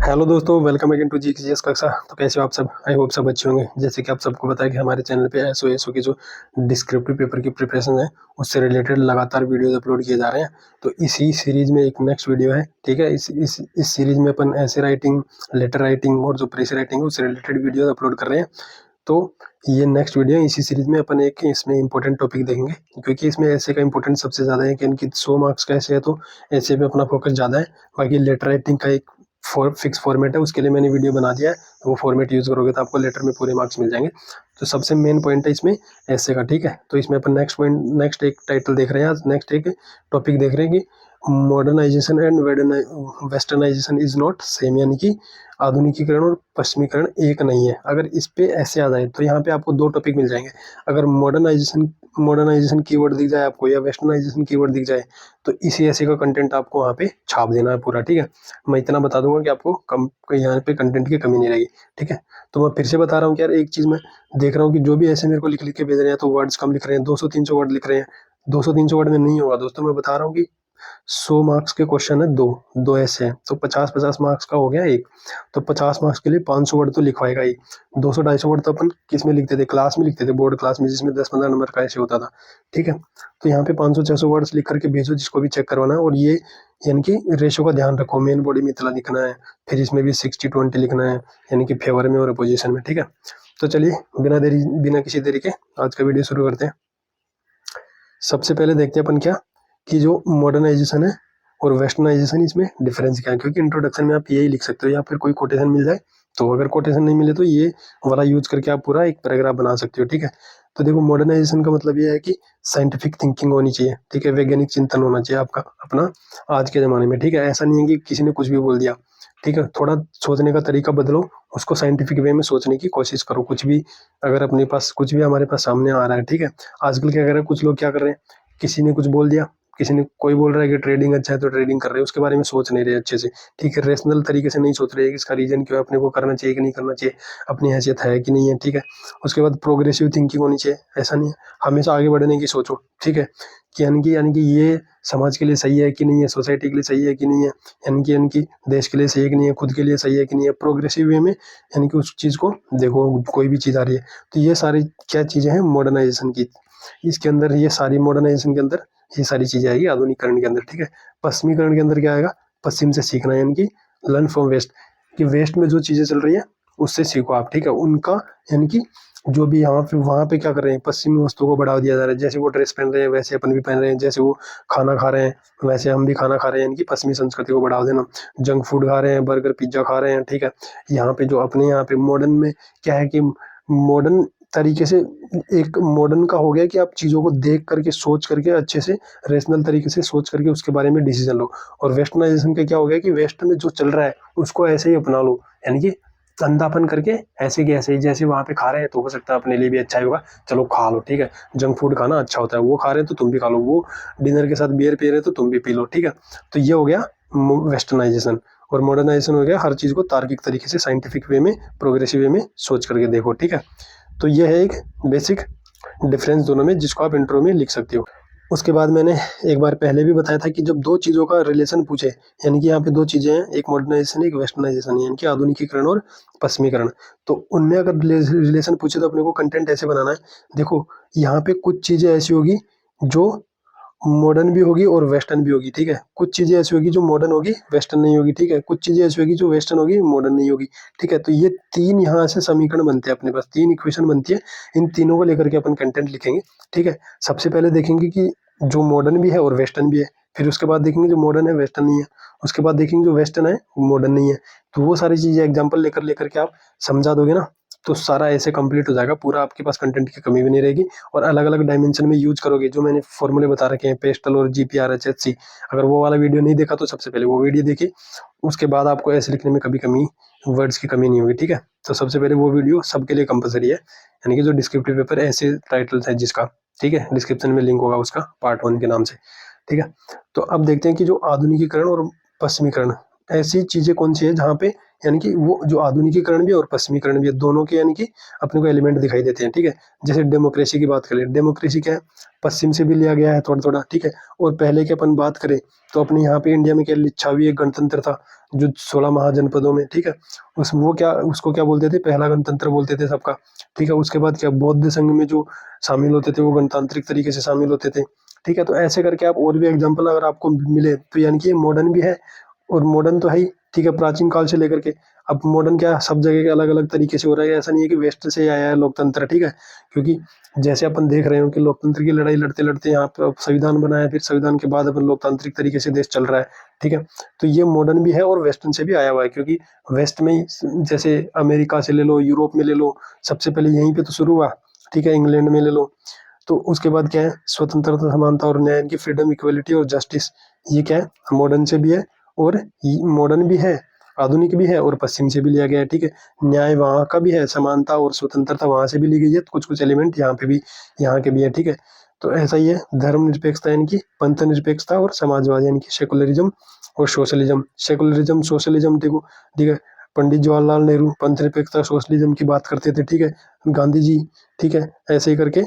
Hello दोस्तों, welcome again to GKGS कक्षा। तो कैसे हो आप सब? आई होप सब अच्छे होंगे। जैसे कि आप सबको पता है कि हमारे चैनल पे एसओ की जो डिस्क्रिप्टिव पेपर की प्रिपरेशन है उससे रिलेटेड लगातार वीडियोस अपलोड किए जा रहे हैं। तो इसी सीरीज में एक नेक्स्ट वीडियो है, ठीक है। इस सीरीज में अपन ऐसे राइटिंग, लेटर राइटिंग और जो प्रेस राइटिंग है उससे रिलेटेड वीडियो अपलोड कर रहे हैं। तो ये नेक्स्ट वीडियो इसी सीरीज में अपन एक इसमें इंपॉर्टेंट टॉपिक देखेंगे, क्योंकि इसमें ऐसे का इंपॉर्टेंस सबसे ज़्यादा है कि इनकी 100 मार्क्स का ऐसे है तो ऐसे पे अपना फोकस ज़्यादा है। बाकी लेटर राइटिंग का एक फिक्स फॉर्मेट है, उसके लिए मैंने वीडियो बना दिया है। तो वो फॉर्मेट यूज़ करोगे तो आपको लेटर में पूरे मार्क्स मिल जाएंगे। तो सबसे मेन पॉइंट है इसमें ऐसे का, ठीक है। तो इसमें अपन नेक्स्ट एक टाइटल देख रहे हैं आज, नेक्स्ट एक टॉपिक देख रहे हैं कि modernisation and westernisation is not same, यानी कि आधुनिकीकरण और पश्चिमीकरण एक नहीं है। अगर इस पे ऐसे आ जाए तो यहाँ पे आपको दो टॉपिक मिल जाएंगे। अगर मॉडर्नाइजेशन कीवर्ड दिख जाए आपको या वेस्टर्नाइजेशन कीवर्ड दिख जाए तो इसी ऐसे का कंटेंट आपको वहाँ पे छाप देना है पूरा, ठीक है। मैं इतना बता दूंगा कि आपको यहाँ पे कंटेंट की कमी नहीं रहेगी, ठीक है। तो मैं फिर से बता रहा हूँ कि यार एक चीज़ मैं देख रहा हूँ कि जो भी ऐसे मेरे को लिख लिख के भेज रहे हैं तो वर्ड्स कम लिख रहे हैं, 200-300 वर्ड लिख रहे हैं। 200-300 वर्ड में नहीं होगा दोस्तों, मैं बता रहा हूँ कि 100 मार्क्स के क्वेश्चन है, दो दो ऐसे हैं तो 50-50 मार्क्स का हो गया एक। तो 50 मार्क्स के लिए 500 वर्ड तो लिखवाएगा ही। 200-250 वर्ड तो अपन किस में लिखते थे, क्लास में लिखते थे, बोर्ड क्लास में, जिसमें 10-15 नंबर का ऐसे होता था, ठीक है। तो यहाँ पे 500-600 वर्ड्स लिख करके भेजो जिसको भी चेक करवाना है। और ये यानी कि रेशो का ध्यान रखो, मेन बॉडी में इतना लिखना है, फिर इसमें भी 60-20 लिखना है, यानी कि फेवर में और अपोजिशन में, ठीक है। तो चलिए बिना किसी देरी के आज का वीडियो शुरू करते हैं। सबसे पहले देखते हैं अपन क्या कि जो मॉडर्नाइजेशन है और वेस्टर्नाइजेशन, इसमें डिफरेंस क्या है। क्योंकि इंट्रोडक्शन में आप यही लिख सकते हो या फिर कोई कोटेशन मिल जाए, तो अगर कोटेशन नहीं मिले तो ये वाला यूज करके आप पूरा एक पैराग्राफ बना सकते हो, ठीक है। तो देखो, मॉडर्नाइजेशन का मतलब ये है कि साइंटिफिक थिंकिंग होनी चाहिए, ठीक है, वैज्ञानिक चिंतन होना चाहिए आपका अपना आज के ज़माने में, ठीक है। ऐसा नहीं है कि किसी ने कुछ भी बोल दिया, ठीक है। थोड़ा सोचने का तरीका बदलो, उसको साइंटिफिक वे में सोचने की कोशिश करो। कुछ भी अगर अपने पास कुछ भी हमारे पास सामने आ रहा है, ठीक है। आजकल क्या कर रहे हैं कुछ लोग, क्या कर रहे हैं, किसी ने कुछ बोल दिया, किसी ने कोई बोल रहा है कि ट्रेडिंग अच्छा है तो ट्रेडिंग कर रहे हैं, उसके बारे में सोच नहीं रहे अच्छे से, ठीक है। रेशनल तरीके से नहीं सोच रहे कि इसका रीजन क्यों है, अपने को करना चाहिए कि नहीं करना चाहिए, अपनी हैसियत है कि नहीं है, ठीक है। उसके बाद प्रोग्रेसिव थिंकिंग होनी चाहिए। ऐसा नहीं है, हमेशा आगे बढ़ने की सोचो, ठीक है। कि यानी कि ये समाज के लिए सही है कि नहीं है, सोसाइटी के लिए सही है कि नहीं है, यानी कि देश के लिए सही है कि नहीं है, खुद के लिए सही है कि नहीं है, प्रोग्रेसिव वे में, यानी कि उस चीज़ को देखो। कोई भी चीज़ आ रही है तो ये सारी क्या चीज़ें हैं मॉडर्नाइजेशन की, इसके अंदर ये सारी मॉडर्नाइजेशन के अंदर ये सारी चीजें आएगी आधुनिकरण के अंदर, ठीक है। पश्चिमीकरण के अंदर क्या आएगा, पश्चिम से सीखना, यानी कि लर्न फ्रॉम वेस्ट, कि वेस्ट में जो चीजें चल रही है उससे सीखो आप, ठीक है। उनका यानी कि जो भी यहाँ पे वहाँ पे क्या कर रहे हैं, पश्चिमी वस्तुओं को बढ़ावा दिया जा रहा है। जैसे वो ड्रेस पहन रहे हैं वैसे अपन भी पहन रहे हैं, जैसे वो खाना खा रहे हैं वैसे हम भी खाना खा रहे हैं, यानी कि पश्चिमी संस्कृति को बढ़ावा देना। जंक फूड खा रहे हैं, बर्गर पिज्जा खा रहे हैं, ठीक है। यहाँ पे जो अपने यहाँ पे मॉडर्न में क्या है कि मॉडर्न तरीके से, एक मॉडर्न का हो गया कि आप चीज़ों को देख करके सोच करके अच्छे से रेशनल तरीके से सोच करके उसके बारे में डिसीजन लो। और वेस्टर्नाइजेशन का क्या हो गया कि वेस्ट में जो चल रहा है उसको ऐसे ही अपना लो, यानी कि अंधापन करके ऐसे कि ऐसे ही, जैसे वहाँ पे खा रहे हैं तो हो सकता है अपने लिए भी अच्छा ही होगा, चलो खा लो, ठीक है। जंक फूड खाना अच्छा होता है, वो खा रहे हैं तो तुम भी खा लो, वो डिनर के साथ बियर पी रहे हैं तो तुम भी पी लो, ठीक है। तो ये हो गया वेस्टर्नाइजेशन। और मॉडर्नाइजेशन हो गया हर चीज़ को तार्किक तरीके से, साइंटिफिक वे में, प्रोग्रेसिव वे में सोच करके देखो, ठीक है। तो ये है एक बेसिक डिफरेंस दोनों में, जिसको आप इंट्रो में लिख सकते हो। उसके बाद मैंने एक बार पहले भी बताया था कि जब दो चीज़ों का रिलेशन पूछे, यानी कि यहाँ पे दो चीज़ें हैं, एक मॉडर्नाइजेशन एक वेस्टर्नाइजेशन, यानी कि आधुनिकीकरण और पश्चिमीकरण। तो उनमें अगर रिलेशन पूछे तो अपने को कंटेंट ऐसे बनाना है। देखो, यहाँ पे कुछ चीज़ें ऐसी होगी जो मॉडर्न भी होगी और वेस्टर्न भी होगी, ठीक है। कुछ चीज़ें ऐसी होगी जो मॉडर्न होगी वेस्टर्न नहीं होगी, ठीक है। कुछ चीज़ें ऐसी होगी जो वेस्टर्न होगी मॉडर्न नहीं होगी, ठीक है। तो ये तीन यहाँ से समीकरण बनते हैं, अपने पास तीन इक्वेशन बनती है। इन तीनों को लेकर के अपन कंटेंट लिखेंगे, ठीक है। सबसे पहले देखेंगे कि जो मॉडर्न भी है और वेस्टर्न भी है, फिर उसके बाद देखेंगे जो मॉडर्न है वेस्टर्न नहीं है, उसके बाद देखेंगे जो वेस्टर्न है मॉडर्न नहीं है। तो वो सारी चीज़ें एग्जाम्पल लेकर के आप समझा दोगे ना, तो सारा ऐसे कंप्लीट हो जाएगा पूरा, आपके पास कंटेंट की कमी भी नहीं रहेगी। और अलग अलग डायमेंशन में यूज करोगे, जो मैंने फॉर्मूले बता रखे हैं, पेस्टल और जीपीआर एचएचसी, अगर वो वाला वीडियो नहीं देखा तो सबसे पहले वो वीडियो देखिए, उसके बाद आपको ऐसे लिखने में कभी कमी, वर्ड्स की कमी नहीं होगी, ठीक है। तो सबसे पहले वो वीडियो सबके लिए कंपलसरी है, यानी कि जो डिस्क्रिप्टिव पेपर ऐसे टाइटल है जिसका, ठीक है, डिस्क्रिप्शन में लिंक होगा उसका, पार्ट 1 के नाम से, ठीक है। तो अब देखते हैं कि जो आधुनिकीकरण और पश्चिमीकरण, ऐसी चीजें कौन सी है जहाँ पे यानी कि वो जो आधुनिकीकरण भी है और पश्चिमीकरण भी है, दोनों के यानी कि अपने को एलिमेंट दिखाई देते हैं, ठीक है। जैसे डेमोक्रेसी की बात करें, डेमोक्रेसी क्या है, पश्चिम से भी लिया गया है थोड़ा थोड़ा, ठीक है। और पहले की अपन बात करें तो अपने यहाँ पे इंडिया में क्या लिच्छावी एक गणतंत्र था जो 16 महाजनपदों में, ठीक है। उस वो क्या उसको क्या बोलते थे, पहला गणतंत्र बोलते थे सबका, ठीक है। उसके बाद क्या बौद्ध संघ में जो शामिल होते थे वो गणतांत्रिक तरीके से शामिल होते थे, ठीक है। तो ऐसे करके आप और भी एग्जाम्पल अगर आपको मिले तो यानी कि ये मॉडर्न भी है और मॉडर्न तो है ही, ठीक है, प्राचीन काल से लेकर के अब मॉडर्न क्या सब जगह के अलग अलग तरीके से हो रहा है। ऐसा नहीं है कि वेस्ट से आया है लोकतंत्र, ठीक है। क्योंकि जैसे अपन देख रहे हो कि लोकतंत्र की लड़ाई लड़ते लड़ते यहाँ पे अब संविधान बनाया, फिर संविधान के बाद अपन लोकतांत्रिक तरीके से देश चल रहा है, ठीक है। तो ये मॉडर्न भी है और वेस्टर्न से भी आया हुआ है, क्योंकि वेस्ट में ही जैसे अमेरिका से ले लो, यूरोप में ले लो, सबसे पहले यहीं पे तो शुरू हुआ, ठीक है। इंग्लैंड में ले लो, तो उसके बाद क्या है, स्वतंत्रता, समानता और न्याय की फ्रीडम, इक्वलिटी और जस्टिस, ये क्या है, मॉडर्न से भी है और मॉडर्न भी है, आधुनिक भी है और पश्चिम से भी लिया गया है, ठीक है। न्याय वहाँ का भी है, समानता और स्वतंत्रता वहाँ से भी ली गई है, कुछ कुछ एलिमेंट यहाँ पे भी, यहाँ के भी है, ठीक है। तो ऐसा ही है, धर्मनिरपेक्षता यानी कि पंथ निरपेक्षता और समाजवाद यानी कि सेकुलरिज्म और सोशलिज्म। सेकुलरिज्म सोशलिज्म देखो, ठीक है, पंडित जवाहरलाल नेहरू पंथ निरपेक्षता सोशलिज्म की बात करते थे, ठीक है। गांधी जी, ठीक है, ऐसे ही करके।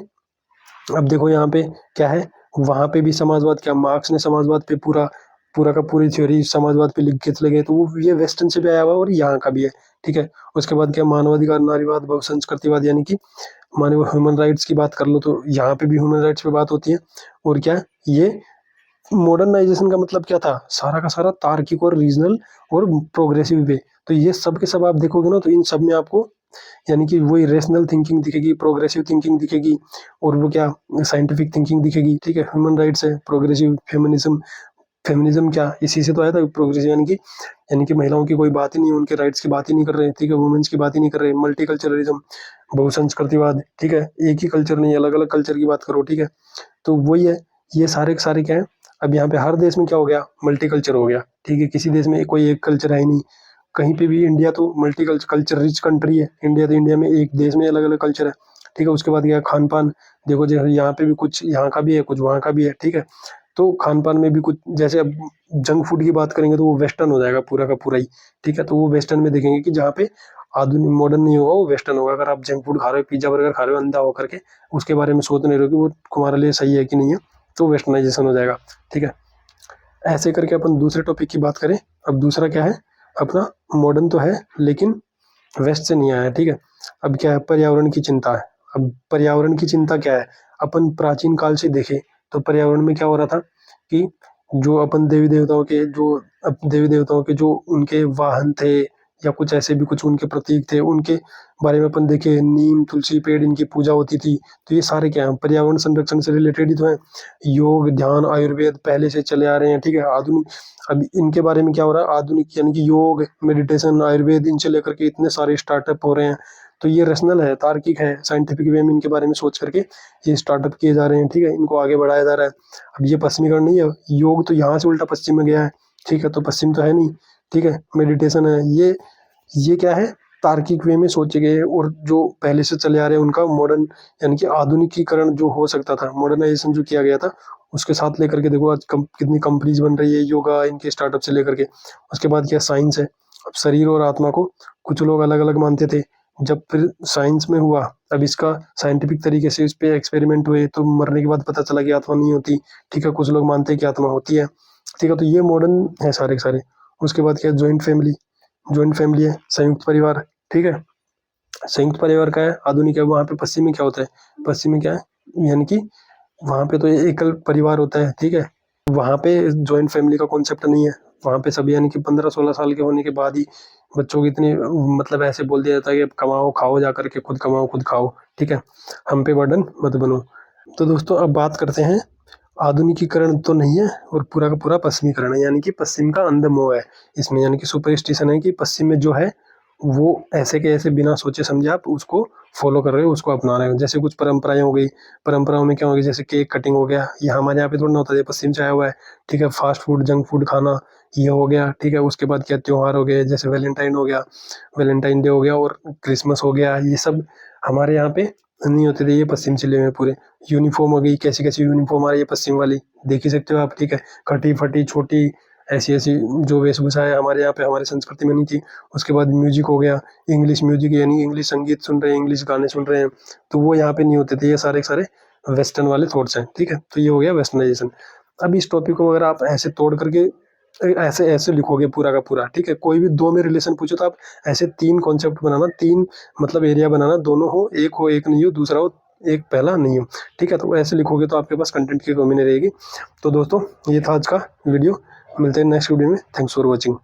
अब देखो यहाँ पे क्या है, वहां पे भी समाजवाद, क्या मार्क्स ने समाजवाद पे पूरा पूरा का पूरी थ्योरी समाजवाद पे लिख के चले गए, तो वो ये वेस्टर्न से भी आया हुआ है और यहाँ का भी है, ठीक है। उसके बाद क्या, मानवाधिकार, नारीवाद, बहुसंस्कृतिवाद यानी कि मानव ह्यूमन राइट्स की बात कर लो तो यहाँ पे भी ह्यूमन राइट्स पे बात होती है। और क्या, ये मॉडर्नाइजेशन का मतलब क्या था, सारा का सारा तार्किक और रीजनल और प्रोग्रेसिव पे। तो ये सब के सब आप देखोगे ना तो इन सब में आपको यानी कि वही रेशनल थिंकिंग दिखेगी, प्रोग्रेसिव थिंकिंग दिखेगी और वो क्या, साइंटिफिक थिंकिंग दिखेगी, ठीक है। ह्यूमन राइट्स है, प्रोग्रेसिव, फेमिनिज्म, फेमिनिज्म क्या इसी से तो आया था, प्रोग्रेसिव यानी कि महिलाओं की कोई बात ही नहीं, उनके राइट्स की बात ही नहीं कर रहे, ठीक है, वुमेन्स की बात ही नहीं कर रहे। मल्टीकल्चरलिज्म, बहुसंस्कृतिवाद, ठीक है, एक ही कल्चर नहीं, अलग अलग कल्चर की बात करो, ठीक है। तो वही है, ये सारे के सारे क्या है, अब यहाँ पे हर देश में क्या हो गया, मल्टीकल्चर हो गया, ठीक है। किसी देश में कोई एक कल्चर है ही नहीं कहीं पे भी। इंडिया तो मल्टी कल्चर रिच कंट्री है, इंडिया तो इंडिया में एक देश में अलग अलग कल्चर है, ठीक है। उसके बाद क्या, खान पान देखो, जैसे यहाँ पे भी कुछ यहाँ का भी है, कुछ वहाँ का भी है, ठीक है। तो खान पान में भी कुछ, जैसे अब जंक फूड की बात करेंगे तो वो वेस्टर्न हो जाएगा पूरा का पूरा ही, ठीक है। तो वो वेस्टर्न में देखेंगे कि जहाँ पे आधुनिक मॉडर्न नहीं होगा वो वेस्टर्न होगा। अगर आप जंक फूड खा रहे हो, पिज्जा बर्गर खा रहे हो अंधा होकर के, उसके बारे में सोच नहीं रहे हो कि वो तुम्हारे लिए सही है कि नहीं है, तो वेस्टर्नाइजेशन हो जाएगा, ठीक है। ऐसे करके अपन दूसरे टॉपिक की बात करें। अब दूसरा क्या है अपना, मॉडर्न तो है लेकिन वेस्ट से नहीं आया है, ठीक है। अब क्या है, पर्यावरण की चिंता है। अब पर्यावरण की चिंता क्या है, अपन प्राचीन काल से देखें तो पर्यावरण में क्या हो रहा था कि जो अपन देवी देवताओं के जो उनके वाहन थे या कुछ ऐसे भी कुछ उनके प्रतीक थे, उनके बारे में अपन देखे, नीम, तुलसी, पेड़, इनकी पूजा होती थी। तो ये सारे क्या है, पर्यावरण संरक्षण से रिलेटेड ही तो है। योग, ध्यान, आयुर्वेद पहले से चले आ रहे हैं, ठीक है। आधुनिक, अब इनके बारे में क्या हो रहा है, आधुनिक यानी कि योग, मेडिटेशन, आयुर्वेद, इनसे लेकर के इतने सारे स्टार्टअप हो रहे हैं। तो ये रैशनल है, तार्किक है, साइंटिफिक वे में इनके बारे में सोच करके ये स्टार्टअप किए जा रहे हैं, ठीक है। इनको आगे बढ़ाया जा रहा है। अब ये पश्चिमीकरण नहीं है, योग तो यहाँ से उल्टा पश्चिम में गया है, ठीक है, तो पश्चिम तो है नहीं, ठीक है। मेडिटेशन है, ये क्या है, तार्किक वे में सोचे गए और जो पहले से चले आ रहे हैं उनका मॉडर्न यानी कि आधुनिकीकरण जो हो सकता था, मॉडर्नाइजेशन जो किया गया था उसके साथ लेकर के देखो आज कितनी कंपनीज बन रही है, योगा इनके स्टार्टअप से लेकर के। उसके बाद क्या, साइंस है। अब शरीर और आत्मा को कुछ लोग अलग अलग मानते थे, जब फिर साइंस में हुआ, अब इसका साइंटिफिक तरीके से इस पे एक्सपेरिमेंट हुए तो मरने के बाद पता चला कि आत्मा नहीं होती, ठीक है। कुछ लोग मानते हैं कि आत्मा होती है, ठीक है। तो ये मॉडर्न है सारे के सारे। उसके बाद क्या, जॉइंट फैमिली है, संयुक्त परिवार, ठीक है। संयुक्त परिवार का है, आधुनिक है। वहाँ पे पश्चिम में क्या होता है, पश्चिम में क्या है यानी कि वहाँ पे तो एकल परिवार होता है, ठीक है। वहाँ पे जॉइंट फैमिली का कॉन्सेप्ट नहीं है। वहाँ पे सभी यानी कि 15-16 साल के होने के बाद ही बच्चों की इतनी मतलब ऐसे बोल दिया जाता है कि अब कमाओ खाओ जा करके, खुद कमाओ खुद खाओ, ठीक है, हम पे बर्डन मत बनो। तो दोस्तों अब बात करते हैं, आधुनिकीकरण तो नहीं है और पूरा का पूरा पश्चिमीकरण है, यानी कि पश्चिम का अंधमोह है इसमें, यानी कि सुपरस्टिशन है कि पश्चिम में जो है वो ऐसे के ऐसे बिना सोचे समझे आप उसको फॉलो कर रहे हो, उसको अपना रहे हो। जैसे कुछ परंपराएं हो गई, परंपराओं में क्या हो गया, जैसे केक कटिंग हो गया, ये हमारे यहाँ पे थोड़ा ना होता है, पश्चिम से आया हुआ है, ठीक है। फास्ट फूड, जंक फूड खाना, ये हो गया, ठीक है। उसके बाद क्या, त्योहार हो गए, जैसे वैलेंटाइन हो गया, वैलेंटाइन डे हो गया और क्रिसमस हो गया, ये सब हमारे यहाँ पे नहीं होते थे, ये पश्चिम से लिए हुए पूरे। यूनिफॉर्म हो गई, कैसी कैसी यूनिफॉर्म आ रही है पश्चिम वाली, देख ही सकते हो आप, ठीक है। कटी फटी छोटी ऐसी ऐसी जो वेशभूषा है हमारे यहाँ पे हमारी संस्कृति में नहीं थी। उसके बाद म्यूजिक हो गया, इंग्लिश म्यूजिक यानी इंग्लिश संगीत सुन रहे हैं, इंग्लिश गाने सुन रहे हैं, तो वो यहाँ पे नहीं होते थे। ये सारे के सारे वेस्टर्न वाले थॉट्स हैं, ठीक है। तो ये हो गया वेस्टर्नाइजेशन। अब इस टॉपिक को अगर आप ऐसे तोड़ करके ऐसे ऐसे लिखोगे पूरा का पूरा, ठीक है, कोई भी दो में रिलेशन पूछो तो आप ऐसे 3 कॉन्सेप्ट बनाना, 3 मतलब एरिया बनाना, दोनों हो एक नहीं हो, दूसरा हो एक पहला नहीं हो, ठीक है। तो ऐसे लिखोगे तो आपके पास कंटेंट की कमी नहीं रहेगी। तो दोस्तों ये था आज का वीडियो, मिलते हैं नेक्स्ट वीडियो में। Thanks for watching.